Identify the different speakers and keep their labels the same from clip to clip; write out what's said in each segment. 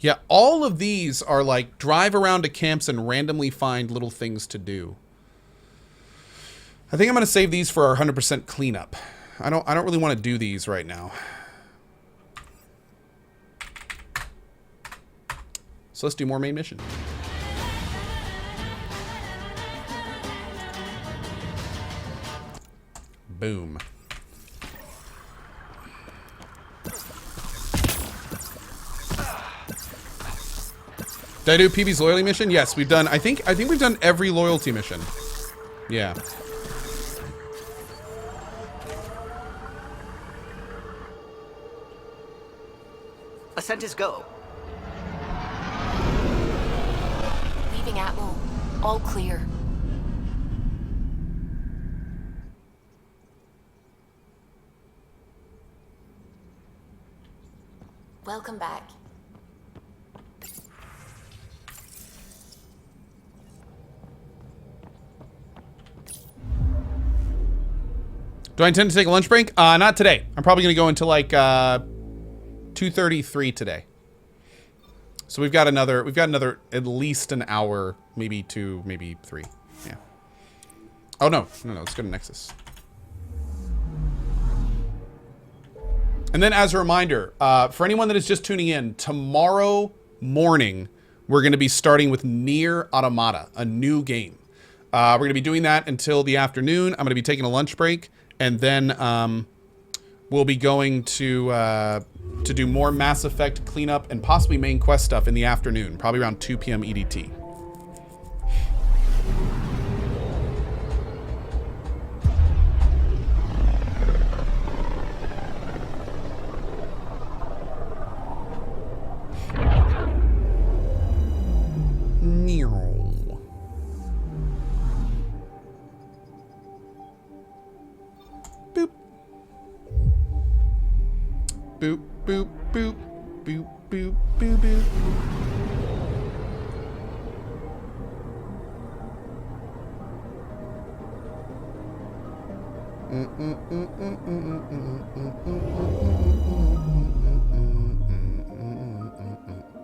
Speaker 1: Yeah, all of these are like drive around to camps and randomly find little things to do. I think I'm going to save these for our 100% cleanup. I don't really want to do these right now. So let's do more main mission. Boom. Did I do PB's loyalty mission? Yes, we've done. I think we've done every loyalty mission. Yeah.
Speaker 2: Ascent is go.
Speaker 3: Leaving Atmo. All clear. Welcome back.
Speaker 1: Do I intend to take a lunch break? Not today. I'm probably going to go until like 2:33 today. So we've got another at least an hour, maybe 2, maybe 3. Yeah. Oh no. Let's go to Nexus. And then as a reminder, for anyone that is just tuning in, tomorrow morning we're going to be starting with Nier Automata, a new game. We're going to be doing that until the afternoon. I'm going to be taking a lunch break. And then we'll be going to do more Mass Effect cleanup and possibly main quest stuff in the afternoon, probably around 2 p.m. EDT. Boop, boop, boop, boop, boop, boop, boop.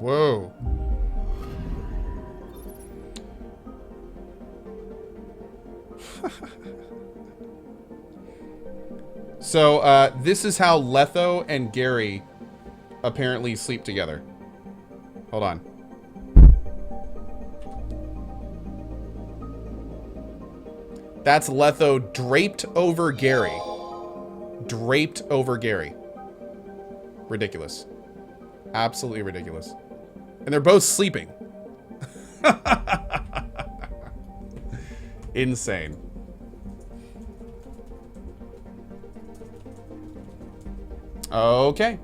Speaker 1: Whoa. So, this is how Letho and Gary apparently sleep together. Hold on. That's Letho draped over Gary. Draped over Gary. Ridiculous. Absolutely ridiculous. And they're both sleeping. Insane. Okay.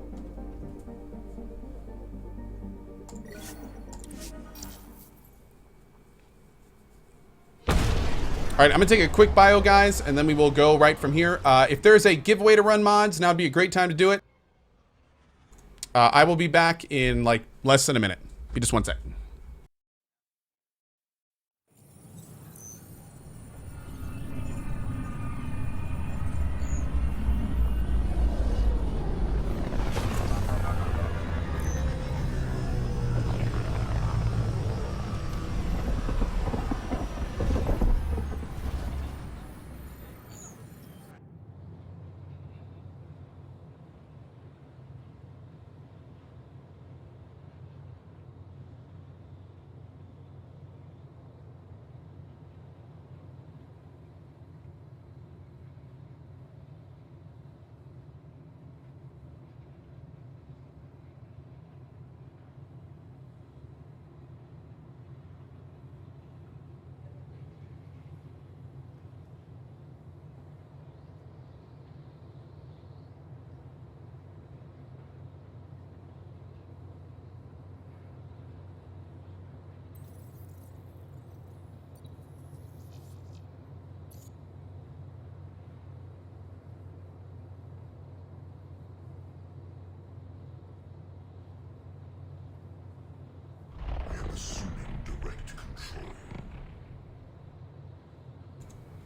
Speaker 1: All right, I'm gonna take a quick bio, guys, and then we will go right from here. If there's a giveaway to run mods, now would be a great time to do it. I will be back in like less than a minute. Be just 1 sec.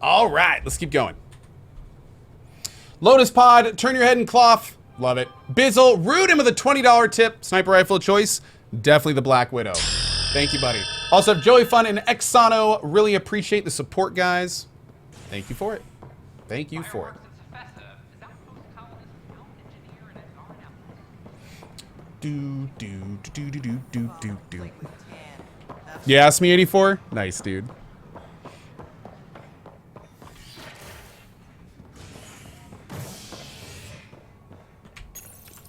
Speaker 1: All right, let's keep going. Lotus Pod, turn your head and cloth. Love it. Bizzle, root him with a $20 tip. Sniper rifle of choice. Definitely the Black Widow. Thank you, buddy. Also, Joey Fun and Exano, really appreciate the support, guys. Thank you for it. Thank you for it. Do. Yeah, ask me 84. Nice, dude.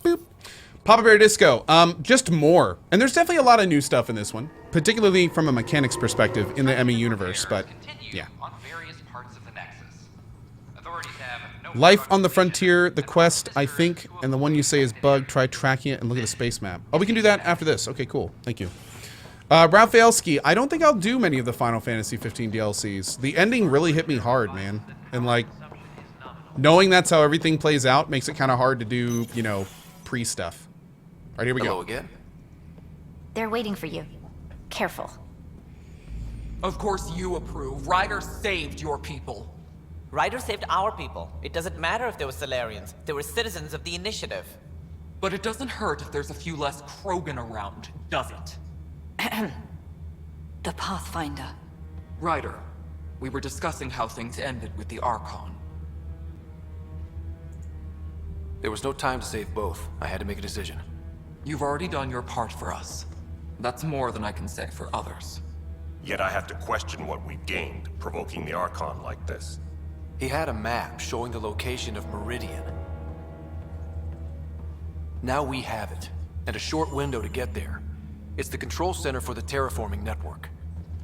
Speaker 1: Boop. Papa Bear Disco. Just more, and there's definitely a lot of new stuff in this one, particularly from a mechanics perspective in the Emmy universe. But yeah. Life on the Frontier, the quest, I think, and the one you say is bugged. Try tracking it and look at the space map. Oh, we can do that after this. Okay, cool. Thank you. Rafaelski, I don't think I'll do many of the Final Fantasy 15 DLCs. The ending really hit me hard, man. And, like, knowing that's how everything plays out makes it kind of hard to do, you know, pre-stuff. All right, here we go.
Speaker 2: Hello again.
Speaker 4: They're waiting for you. Careful.
Speaker 5: Of course you approve. Ryder saved your people.
Speaker 2: Ryder saved our people. It doesn't matter if they were Solarians. They were citizens of the Initiative.
Speaker 5: But it doesn't hurt if there's a few less Krogan around, does it?
Speaker 4: The Pathfinder.
Speaker 5: Ryder, we were discussing how things ended with the Archon.
Speaker 6: There was no time to save both. I had to make a decision.
Speaker 5: You've already done your part for us. That's more than I can say for others.
Speaker 7: Yet I have to question what we gained, provoking the Archon like this.
Speaker 6: He had a map showing the location of Meridian. Now we have it, and a short window to get there. It's the control center for the terraforming network.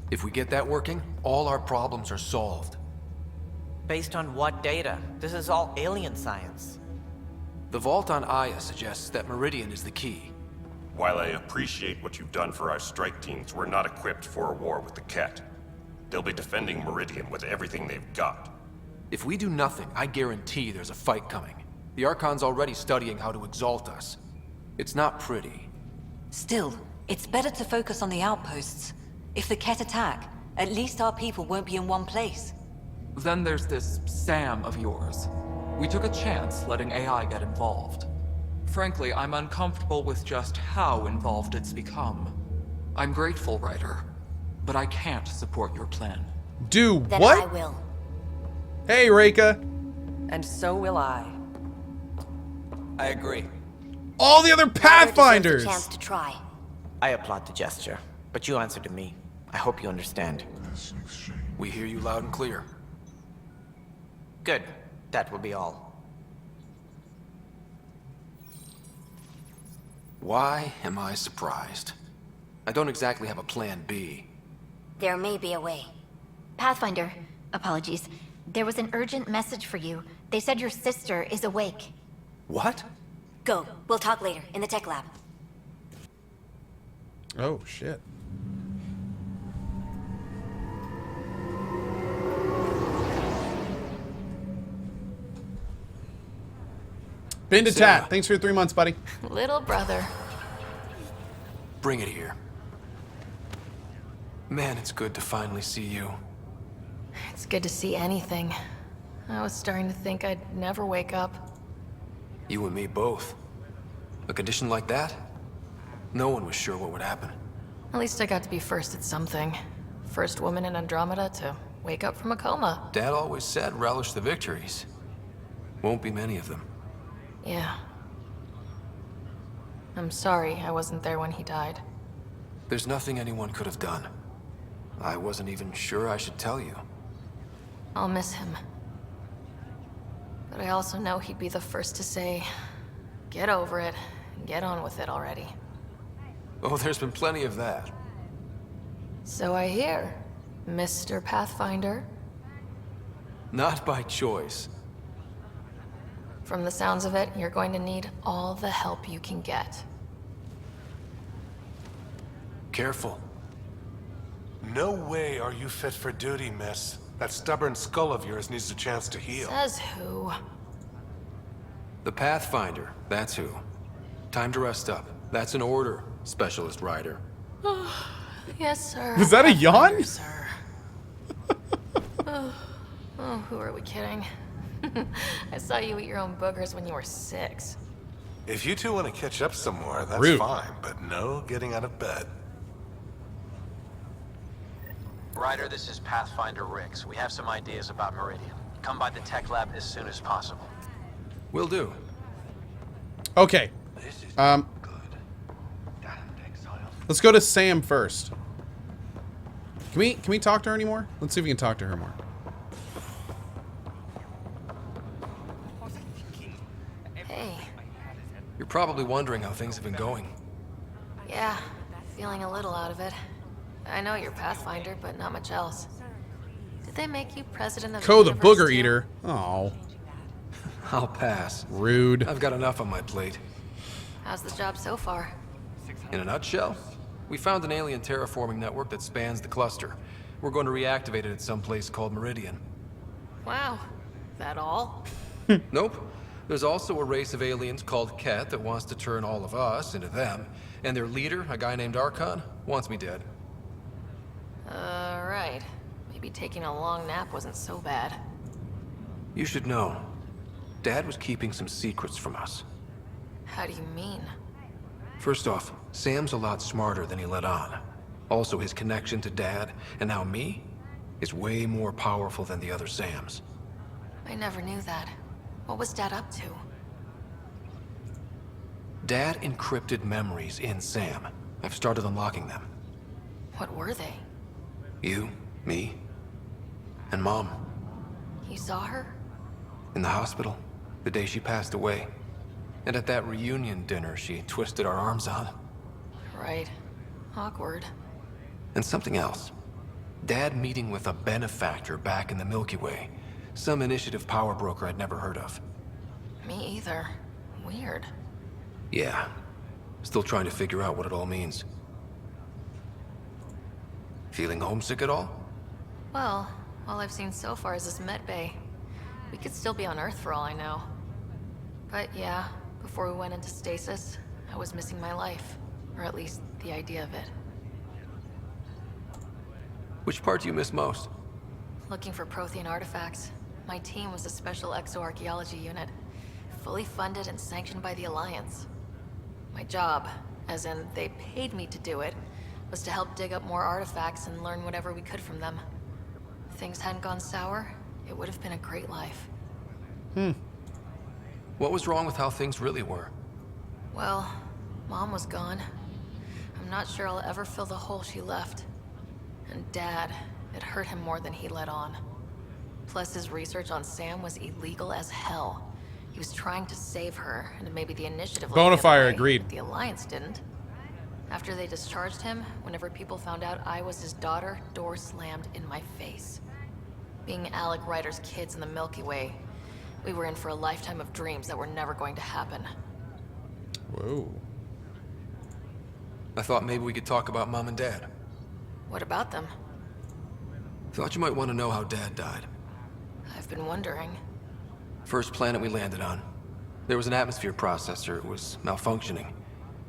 Speaker 6: If we get that working, all our problems are solved.
Speaker 2: Based on what data? This is all alien science.
Speaker 6: The vault on Aya suggests that Meridian is the key.
Speaker 7: While I appreciate what you've done for our strike teams, we're not equipped for a war with the Ket. They'll be defending Meridian with everything they've got.
Speaker 6: If we do nothing, I guarantee there's a fight coming. The Archon's already studying how to exalt us. It's not pretty.
Speaker 4: Still, it's better to focus on the outposts. If the Ket attack, at least our people won't be in one place.
Speaker 5: Then there's this Sam of yours. We took a chance letting AI get involved. Frankly, I'm uncomfortable with just how involved it's become. I'm grateful, Ryder, but I can't support your plan.
Speaker 1: Do
Speaker 4: Then
Speaker 1: what?
Speaker 4: I will.
Speaker 1: Hey, Reika.
Speaker 8: And so will I.
Speaker 2: I agree.
Speaker 1: All the other
Speaker 4: Ryder
Speaker 1: Pathfinders.
Speaker 4: deserves a chance to try.
Speaker 2: I applaud the gesture, but you answer to me. I hope you understand.
Speaker 6: We hear you loud and clear.
Speaker 2: Good. That will be all.
Speaker 6: Why am I surprised? I don't exactly have a plan B.
Speaker 4: There may be a way. Pathfinder, apologies. There was an urgent message for you. They said your sister is awake.
Speaker 6: What?
Speaker 4: Go. We'll talk later, in the tech lab.
Speaker 1: Oh, shit. Been to Tat. Thanks for your 3 months, buddy.
Speaker 3: Little brother.
Speaker 6: Bring it here. Man, it's good to finally see you.
Speaker 3: It's good to see anything. I was starting to think I'd never wake up.
Speaker 6: You and me both. A condition like that? No one was sure what would happen.
Speaker 3: At least I got to be first at something. First woman in Andromeda to wake up from a coma.
Speaker 6: Dad always said relish the victories. Won't be many of them.
Speaker 3: Yeah. I'm sorry I wasn't there when he died.
Speaker 6: There's nothing anyone could have done. I wasn't even sure I should tell you.
Speaker 3: I'll miss him. But I also know he'd be the first to say, get over it, and get on with it already.
Speaker 6: Oh, there's been plenty of that.
Speaker 3: So I hear, Mr. Pathfinder.
Speaker 6: Not by choice.
Speaker 3: From the sounds of it, you're going to need all the help you can get.
Speaker 6: Careful.
Speaker 9: No way are you fit for duty, miss. That stubborn skull of yours needs a chance to heal.
Speaker 3: Says who?
Speaker 6: The Pathfinder, that's who. Time to rest up. That's an order, Specialist Ryder.
Speaker 3: Yes, sir.
Speaker 1: Was that a yawn?
Speaker 3: Pathfinder, sir. Oh, who are we kidding? I saw you eat your own boogers when you were 6.
Speaker 9: If you two want to catch up some more, that's
Speaker 1: Rude.
Speaker 9: fine, but no getting out of bed.
Speaker 10: Ryder, this is Pathfinder Rix. We have some ideas about Meridian. Come by the tech lab as soon as possible.
Speaker 6: Will do.
Speaker 1: Okay. Let's go to Sam first. Can we talk to her anymore? Let's see if we can talk to her more.
Speaker 3: Hey.
Speaker 6: You're probably wondering how things have been going.
Speaker 3: Yeah, feeling a little out of it. I know you're Pathfinder, but not much else. Did they make you president of
Speaker 1: Co the
Speaker 3: universe
Speaker 1: booger
Speaker 3: too?
Speaker 1: eater. Oh,
Speaker 6: I'll pass.
Speaker 1: rude.
Speaker 6: I've got enough on my plate.
Speaker 3: How's the job so far?
Speaker 6: In a nutshell, we found an alien terraforming network that spans the cluster. We're going to reactivate it at some place called Meridian.
Speaker 3: Wow. That all?
Speaker 6: Nope. There's also a race of aliens called Ket that wants to turn all of us into them. And their leader, a guy named Archon, wants me dead.
Speaker 3: Right. Maybe taking a long nap wasn't so bad.
Speaker 6: You should know. Dad was keeping some secrets from us.
Speaker 3: How do you mean?
Speaker 6: First off, Sam's a lot smarter than he let on. Also, his connection to Dad, and now me, is way more powerful than the other Sams.
Speaker 3: I never knew that. What was Dad up to?
Speaker 6: Dad encrypted memories in Sam. I've started unlocking them.
Speaker 3: What were they?
Speaker 6: You, me, and Mom.
Speaker 3: You saw her?
Speaker 6: In the hospital, the day she passed away. And at that reunion dinner she twisted our arms on.
Speaker 3: Right. Awkward.
Speaker 6: And something else. Dad meeting with a benefactor back in the Milky Way. Some initiative power broker I'd never heard of.
Speaker 3: Me either. Weird.
Speaker 6: Yeah. Still trying to figure out what it all means. Feeling homesick at all?
Speaker 3: Well, all I've seen so far is this med bay. We could still be on Earth for all I know. But yeah, before we went into stasis, I was missing my life. Or at least the idea of it.
Speaker 6: Which part do you miss most?
Speaker 3: Looking for Prothean artifacts. My team was a special exoarchaeology unit, fully funded and sanctioned by the Alliance. My job, as in they paid me to do it, was to help dig up more artifacts and learn whatever we could from them. If things hadn't gone sour, it would have been a great life.
Speaker 6: What was wrong with how things really were?
Speaker 3: Well, Mom was gone. I'm not sure I'll ever fill the hole she left. And Dad, it hurt him more than he let on. Plus, his research on Sam was illegal as hell. He was trying to save her, and maybe the initiative led the other
Speaker 1: Bonafire
Speaker 3: way,
Speaker 1: agreed.
Speaker 3: but the Alliance didn't. After they discharged him, whenever people found out I was his daughter, door slammed in my face. Being Alec Ryder's kids in the Milky Way, we were in for a lifetime of dreams that were never going to happen.
Speaker 1: Whoa.
Speaker 6: I thought maybe we could talk about Mom and Dad.
Speaker 3: What about them?
Speaker 6: Thought you might want to know how Dad died.
Speaker 3: I've been wondering.
Speaker 6: First planet we landed on. There was an atmosphere processor. It was malfunctioning.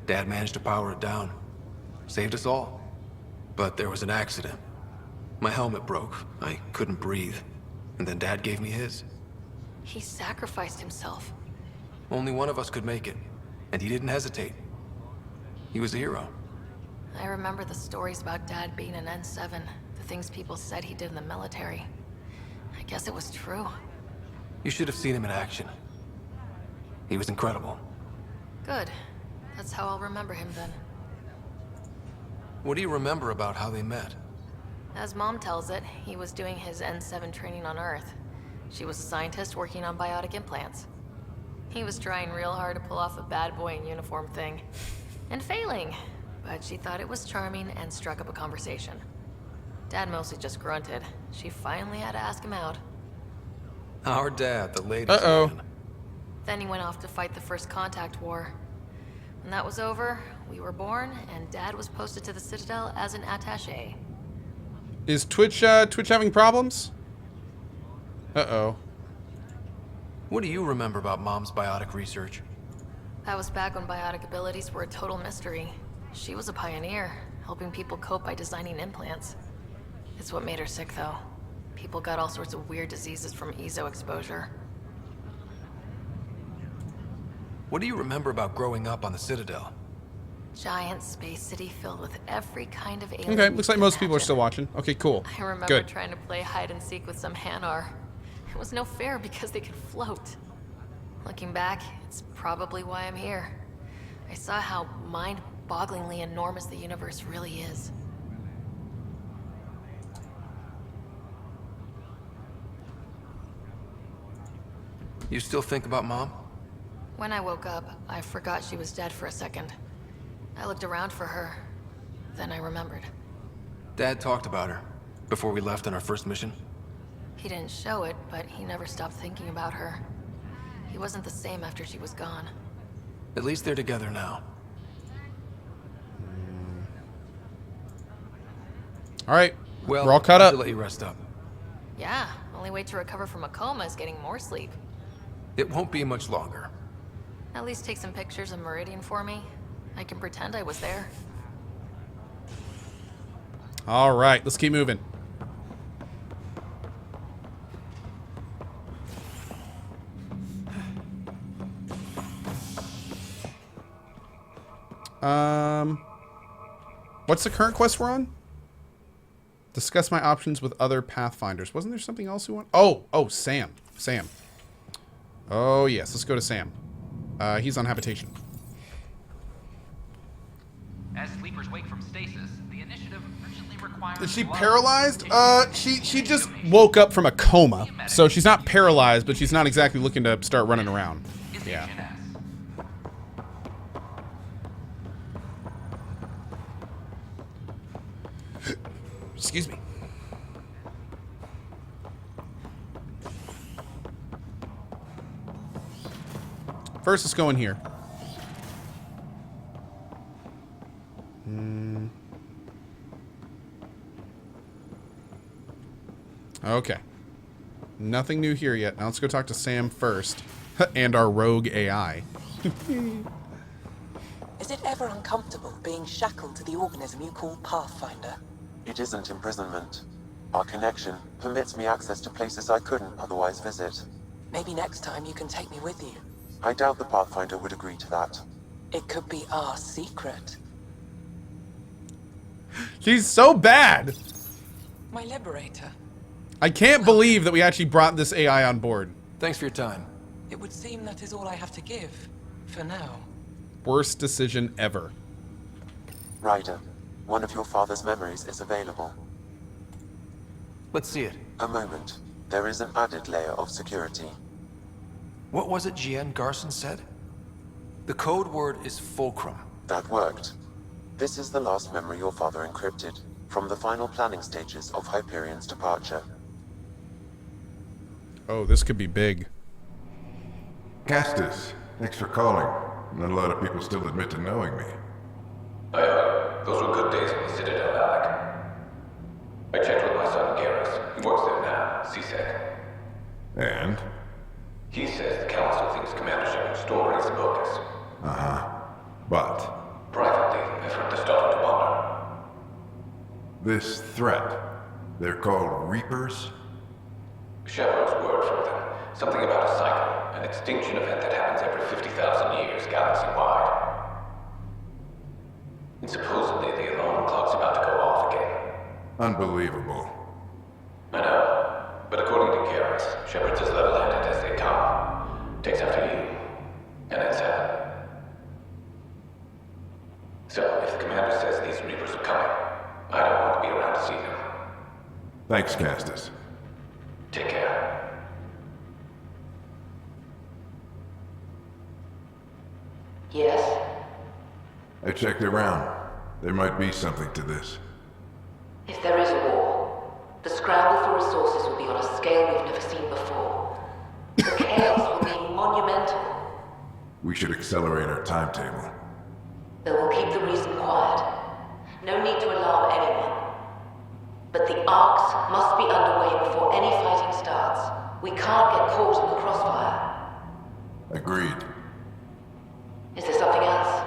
Speaker 6: Dad managed to power it down. Saved us all. But there was an accident. My helmet broke. I couldn't breathe. And then Dad gave me his.
Speaker 3: He sacrificed himself.
Speaker 6: Only one of us could make it. And he didn't hesitate. He was a hero.
Speaker 3: I remember the stories about Dad being an N7, the things people said he did in the military. I guess it was true.
Speaker 6: You should have seen him in action. He was incredible.
Speaker 3: Good. That's how I'll remember him then.
Speaker 6: What do you remember about how they met?
Speaker 3: As Mom tells it, he was doing his N7 training on Earth. She was a scientist working on biotic implants. He was trying real hard to pull off a bad boy in uniform thing. And failing. But she thought it was charming and struck up a conversation. Dad mostly just grunted. She finally had to ask him out.
Speaker 6: Our dad, the ladies'
Speaker 1: Uh-oh.
Speaker 6: man.
Speaker 3: Then he went off to fight the First Contact War. When that was over, we were born, and Dad was posted to the Citadel as an attaché.
Speaker 1: Is Twitch having problems? Uh-oh.
Speaker 6: What do you remember about Mom's biotic research?
Speaker 3: That was back when biotic abilities were a total mystery. She was a pioneer, helping people cope by designing implants. It's what made her sick, though. People got all sorts of weird diseases from ESO exposure.
Speaker 6: What do you remember about growing up on the Citadel?
Speaker 3: Giant space city filled with every kind of alien.
Speaker 1: Okay,
Speaker 3: you
Speaker 1: looks like
Speaker 3: can
Speaker 1: most people are
Speaker 3: imagine.
Speaker 1: still watching. Okay, cool.
Speaker 3: I remember
Speaker 1: Good.
Speaker 3: trying to play hide and seek with some Hanar. It was no fair because they could float. Looking back, it's probably why I'm here. I saw how mind-bogglingly enormous the universe really is.
Speaker 6: You still think about Mom?
Speaker 3: When I woke up, I forgot she was dead for a second. I looked around for her, then I remembered.
Speaker 6: Dad talked about her before we left on our first mission.
Speaker 3: He didn't show it, but he never stopped thinking about her. He wasn't the same after she was gone.
Speaker 6: At least they're together now.
Speaker 1: All right,
Speaker 6: Well,
Speaker 1: we're all caught
Speaker 6: I
Speaker 1: up.
Speaker 6: should let you rest up.
Speaker 3: Yeah, only way to recover from a coma is getting more sleep.
Speaker 6: It won't be much longer.
Speaker 3: At least take some pictures of Meridian for me. I can pretend I was there.
Speaker 1: All right, let's keep moving. What's the current quest we're on? Discuss my options with other Pathfinders. Wasn't there something else we want? Oh, Sam. Sam. Oh, yes. Let's go to Sam. He's on habitation.
Speaker 11: As sleepers wake from stasis, the initiative urgently requires...
Speaker 1: Is she paralyzed? She just woke up from a coma. So she's not paralyzed, but she's not exactly looking to start running around. Yeah. Excuse me. First, let's go in here. Okay. Nothing new here yet. Now let's go talk to Sam first. And our rogue AI.
Speaker 12: Is it ever uncomfortable being shackled to the organism you call Pathfinder?
Speaker 13: It isn't imprisonment. Our connection permits me access to places I couldn't otherwise visit.
Speaker 12: Maybe next time you can take me with you.
Speaker 13: I doubt the Pathfinder would agree to that.
Speaker 12: It could be our secret.
Speaker 1: She's so bad.
Speaker 12: My liberator.
Speaker 1: I can't believe that we actually brought this AI on board.
Speaker 6: Thanks for your time.
Speaker 12: It would seem that is all I have to give, for now.
Speaker 1: Worst decision ever.
Speaker 13: Ryder, one of your father's memories is available.
Speaker 6: Let's see it.
Speaker 13: A moment. There is an added layer of security.
Speaker 6: What was it GN Garson said? The code word is fulcrum.
Speaker 13: That worked. This is the last memory your father encrypted, from the final planning stages of Hyperion's departure.
Speaker 1: Oh, this could be big.
Speaker 14: Castus, thanks for calling. Not a lot of people still admit to knowing me.
Speaker 15: Those were good days in the Citadel, Alec. I checked with my son Garrus. He works there now, CSEC.
Speaker 14: And?
Speaker 15: He says the Council thinks Commander Shepard's story is bogus.
Speaker 14: Uh-huh. But?
Speaker 15: Privately, I've heard they're starting to wonder.
Speaker 14: This threat, they're called Reapers?
Speaker 15: Shepard's word for them. Something about a cycle, an extinction event that happens every 50,000 years, galaxy-wide. And supposedly the alarm clock's about to go off again.
Speaker 14: Unbelievable.
Speaker 15: I know, but according to Garrus, Shepard says level-handed as they come. Takes after you, and it's So, if the commander says these Reapers are coming, I don't want to be around to see them.
Speaker 14: Thanks, Castus.
Speaker 15: Take care.
Speaker 12: Yes?
Speaker 14: I checked around. There might be something to this.
Speaker 16: If there is a war, the scramble for resources will be on a scale we've never seen before. The chaos will be monumental.
Speaker 14: We should accelerate our timetable.
Speaker 16: Then we'll keep the reason quiet. No need to alarm anyone. But the arcs must be underway before any fighting starts. We can't get caught in the crossfire.
Speaker 14: Agreed.
Speaker 16: Is there something else?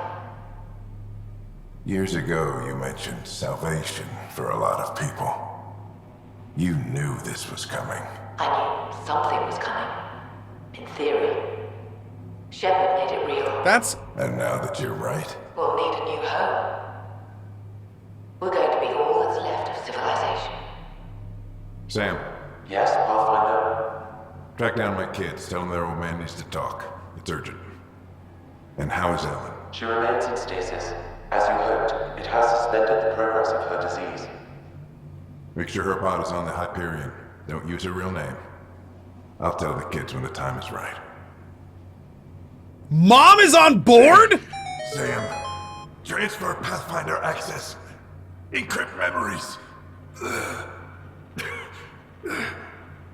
Speaker 14: Years ago, you mentioned salvation for a lot of people. You knew this was coming.
Speaker 16: I knew something was coming. In theory. Shepard made it real.
Speaker 14: And now that you're right,
Speaker 16: We'll need a new home. We're going to be all that's left of civilization.
Speaker 14: Sam,
Speaker 13: Yes, Pathfinder?
Speaker 14: track down my kids. Tell them their old man needs to talk. It's urgent. And how is Ellen?
Speaker 13: She remains in stasis. As you hoped, it has suspended the progress of her disease.
Speaker 14: Make sure her pod is on the Hyperion. Don't use her real name. I'll tell the kids when the time is right.
Speaker 1: Mom is on board?
Speaker 14: Sam, transfer Pathfinder access. Encrypt memories.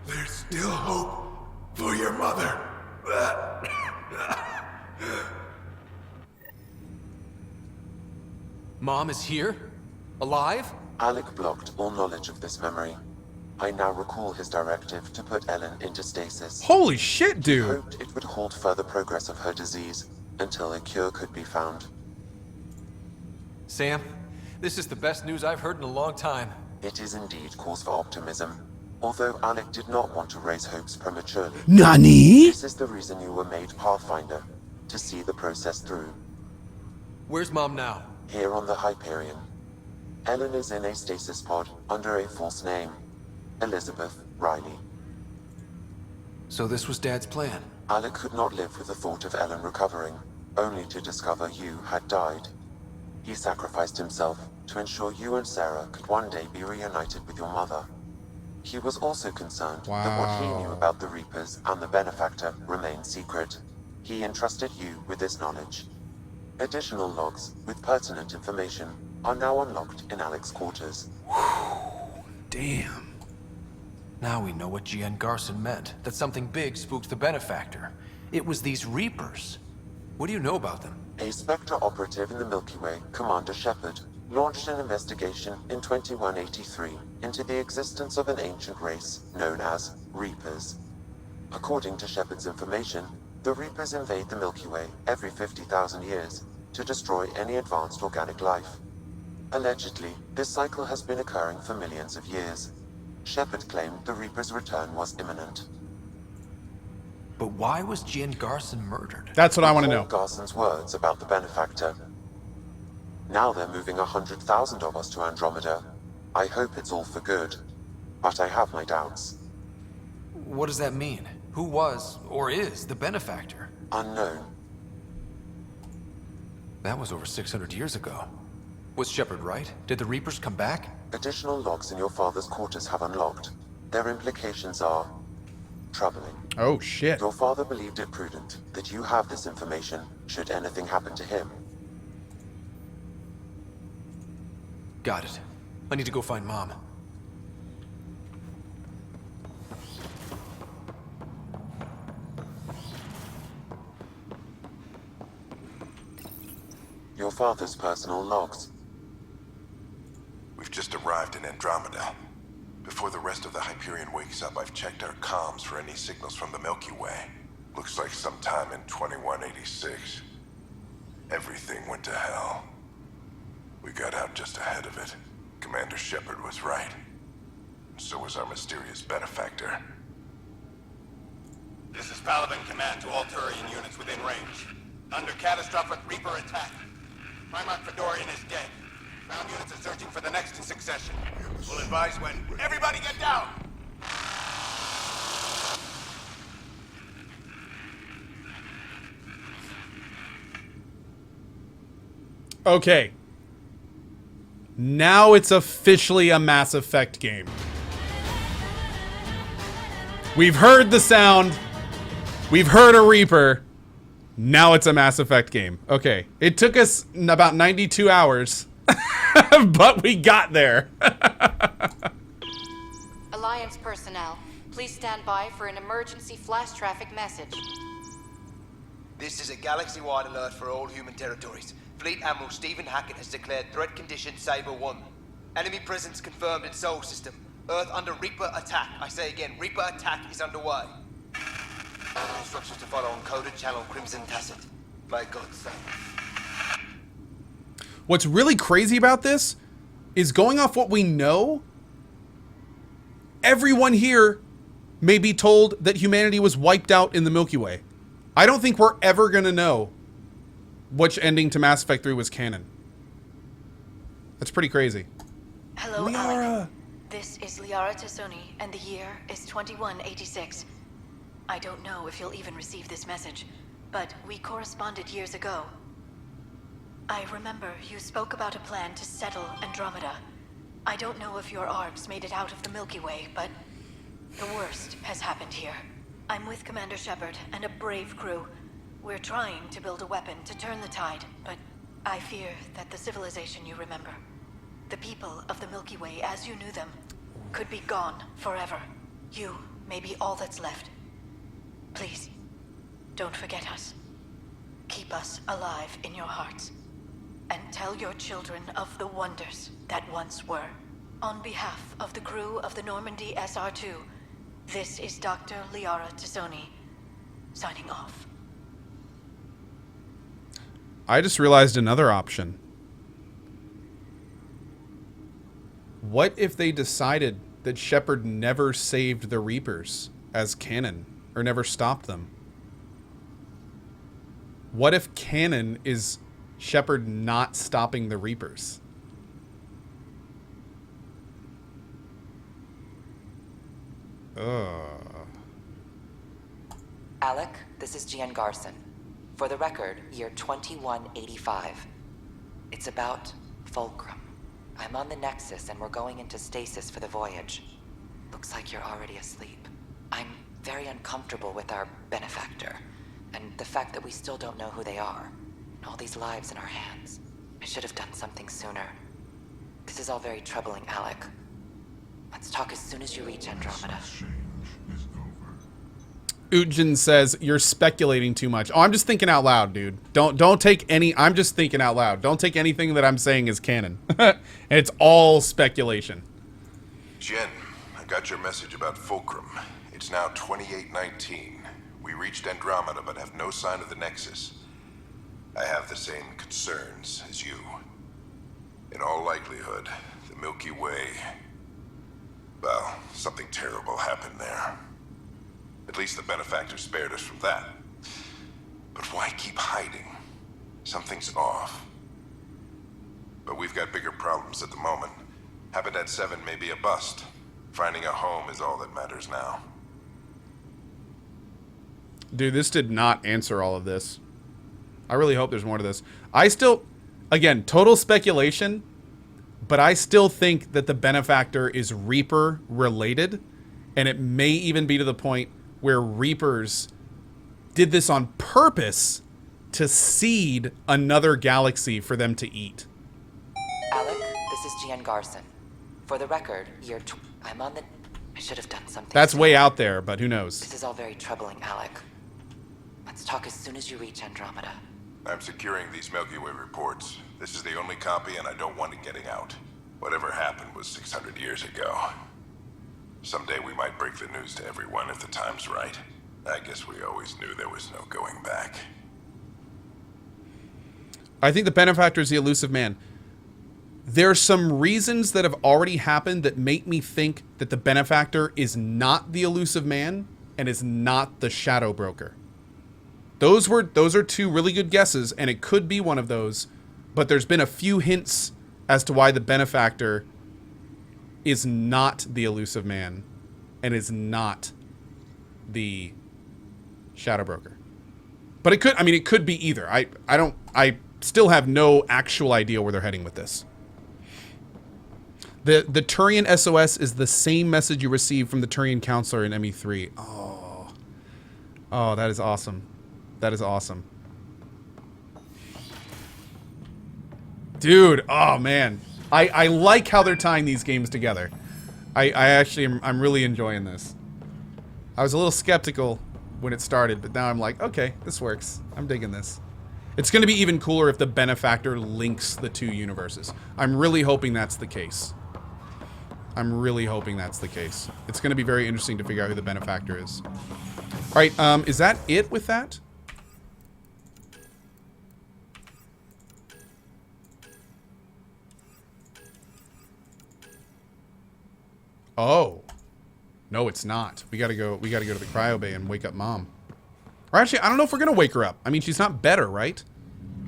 Speaker 14: There's still hope for your mother.
Speaker 6: Mom is here? Alive?
Speaker 13: Alec blocked all knowledge of this memory. I now recall his directive to put Ellen into stasis.
Speaker 1: Holy shit, dude.
Speaker 13: He hoped it would halt further progress of her disease until a cure could be found.
Speaker 6: Sam, this is the best news I've heard in a long time.
Speaker 13: It is indeed cause for optimism, although Alec did not want to raise hopes prematurely.
Speaker 1: Nani?
Speaker 13: This is the reason you were made Pathfinder, to see the process through.
Speaker 6: Where's Mom now?
Speaker 13: Here on the Hyperion. Ellen is in a stasis pod under a false name. Elizabeth Riley.
Speaker 6: So this was Dad's plan?
Speaker 13: Alec could not live with the thought of Ellen recovering, only to discover you had died. He sacrificed himself to ensure you and Sarah could one day be reunited with your mother. He was also concerned that what he knew about the Reapers and the Benefactor remained secret. He entrusted you with this knowledge. Additional logs with pertinent information are now unlocked in Alec's quarters.
Speaker 1: Damn.
Speaker 6: Now we know what G.N. Garson meant, that something big spooked the Benefactor. It was these Reapers. What do you know about them?
Speaker 13: A Spectre operative in the Milky Way, Commander Shepard, launched an investigation in 2183 into the existence of an ancient race known as Reapers. According to Shepard's information, the Reapers invade the Milky Way every 50,000 years to destroy any advanced organic life. Allegedly, this cycle has been occurring for millions of years. Shepard claimed the Reaper's return was imminent.
Speaker 6: But why was G.N. Garson murdered?
Speaker 1: That's what I want to know.
Speaker 13: Garson's words about the Benefactor. Now they're moving 100,000 of us to Andromeda. I hope it's all for good, but I have my doubts.
Speaker 6: What does that mean? Who was, or is, the Benefactor?
Speaker 13: Unknown.
Speaker 6: That was over 600 years ago. Was Shepard right? Did the Reapers come back?
Speaker 13: Additional logs in your father's quarters have unlocked. Their implications are troubling.
Speaker 1: Oh, shit.
Speaker 13: Your father believed it prudent that you have this information should anything happen to him.
Speaker 6: Got it. I need to go find Mom.
Speaker 13: Your father's personal logs.
Speaker 14: We've just arrived in Andromeda. Before the rest of the Hyperion wakes up, I've checked our comms for any signals from the Milky Way. Looks like sometime in 2186. Everything went to hell. We got out just ahead of it. Commander Shepard was right. So was our mysterious Benefactor.
Speaker 17: This is Paladin Command to all Turian units within range. Under catastrophic Reaper attack. Primarch Fedorian is dead. Ground units are searching for the next in succession. We'll advise when. Everybody get down!
Speaker 1: Okay. Now it's officially a Mass Effect game. We've heard the sound. We've heard a Reaper. Now it's a Mass Effect game. Okay. It took us about 92 hours, but we got there.
Speaker 18: Alliance personnel, please stand by for an emergency flash traffic message.
Speaker 19: This is a galaxy-wide alert for all human territories. Fleet Admiral Stephen Hackett has declared threat condition Saber 1. Enemy presence confirmed in Sol System. Earth under Reaper attack. I say again, Reaper attack is underway. Instructions to follow on coded channel Crimson Tacit. By God's sake.
Speaker 1: What's really crazy about this is, going off what we know, everyone here may be told that humanity was wiped out in the Milky Way. I don't think we're ever going to know which ending to Mass Effect 3 was canon. That's pretty crazy.
Speaker 3: Hello,
Speaker 1: Liara.
Speaker 3: Alec. This is Liara Tassoni, and the year is 2186. I don't know if you'll even receive this message, but we corresponded years ago. I remember you spoke about a plan to settle Andromeda. I don't know if your arcs made it out of the Milky Way, but the worst has happened here. I'm with Commander Shepard and a brave crew. We're trying to build a weapon to turn the tide, but I fear that the civilization you remember, the people of the Milky Way as you knew them, could be gone forever. You may be all that's left. Please, don't forget us. Keep us alive in your hearts. And tell your children of the wonders that once were. On behalf of the crew of the Normandy SR2, this is Dr. Liara Tassoni, signing off.
Speaker 1: I just realized another option. What if they decided that Shepard never saved the Reapers as canon, or never stopped them? What if canon is Shepard not stopping the Reapers?
Speaker 12: Alec, this is Gian Garson. For the record, year 2185. It's about Fulcrum. I'm on the Nexus and we're going into stasis for the voyage. Looks like you're already asleep. I'm very uncomfortable with our benefactor, and the fact that we still don't know who they are, and all these lives in our hands. I should have done something sooner. This is all very troubling, Alec. Let's talk as soon as you reach Andromeda.
Speaker 1: Ujin says, you're speculating too much. Oh, I'm just thinking out loud, dude. Don't take any... I'm just thinking out loud. Don't take anything that I'm saying as canon. And it's all speculation.
Speaker 14: Jen, I got your message about Fulcrum. It's now 2819. We reached Andromeda but have no sign of the Nexus. I have the same concerns as you. In all likelihood, the Milky Way... Well, something terrible happened there. At least the benefactor spared us from that. But why keep hiding? Something's off. But we've got bigger problems at the moment. Habitat 7 may be a bust. Finding a home is all that matters now.
Speaker 1: Dude, this did not answer all of this. I really hope there's more to this. I still... Again, total speculation, but I still think that the benefactor is Reaper related, and it may even be to the point where Reapers did this on purpose to seed another galaxy for them to eat.
Speaker 12: Alec, this is Gian Garson. For the record, I'm on the... I should have done something.
Speaker 1: That's way out there, but who knows?
Speaker 12: This is all very troubling, Alec. Let's talk as soon as you reach Andromeda.
Speaker 14: I'm securing these Milky Way reports. This is the only copy and I don't want it getting out. Whatever happened was 600 years ago. Someday we might break the news to everyone if the time's right. I guess we always knew there was no going back.
Speaker 1: I think the benefactor is the elusive man. There's some reasons that have already happened that make me think that the benefactor is not the elusive man and is not the shadow broker. Those are two really good guesses, and it could be one of those, but there's been a few hints as to why the benefactor is not the elusive man and is not the shadow broker. But it could, I mean, it could be either. I still have no actual idea where they're heading with this. The Turian SOS is the same message you received from the Turian counselor in ME3. Oh, that is awesome. That is awesome. Dude, oh man. I like how they're tying these games together. I'm really enjoying this. I was a little skeptical when it started, but now I'm like, okay, this works. I'm digging this. It's going to be even cooler if the benefactor links the two universes. I'm really hoping that's the case. I'm really hoping that's the case. It's going to be very interesting to figure out who the benefactor is. All right, is that it with that? Oh. No, it's not. We gotta go to the cryo bay and wake up Mom. Or actually, I don't know if we're gonna wake her up. I mean, she's not better, right?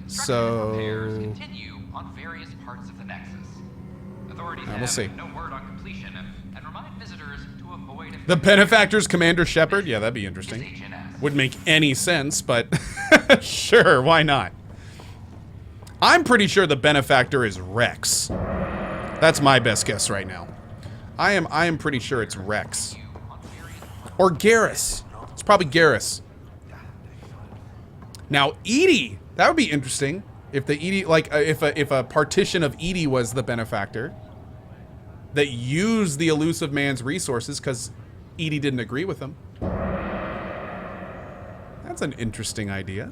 Speaker 11: Repairs
Speaker 1: So
Speaker 11: continue on various parts of the Nexus. Authorities
Speaker 1: we'll
Speaker 11: have
Speaker 1: see.
Speaker 11: no word on completion and remind visitors to avoid
Speaker 1: The benefactor's Commander Shepard? Yeah, that'd be interesting. Wouldn't make any sense, but sure, why not? I'm pretty sure the benefactor is Rex. That's my best guess right now. I am pretty sure it's Rex. Or Garrus. It's probably Garrus. Now, Edie, that would be interesting. If the Edie, like, if a partition of Edie was the benefactor that used the elusive man's resources because Edie didn't agree with him. That's an interesting idea.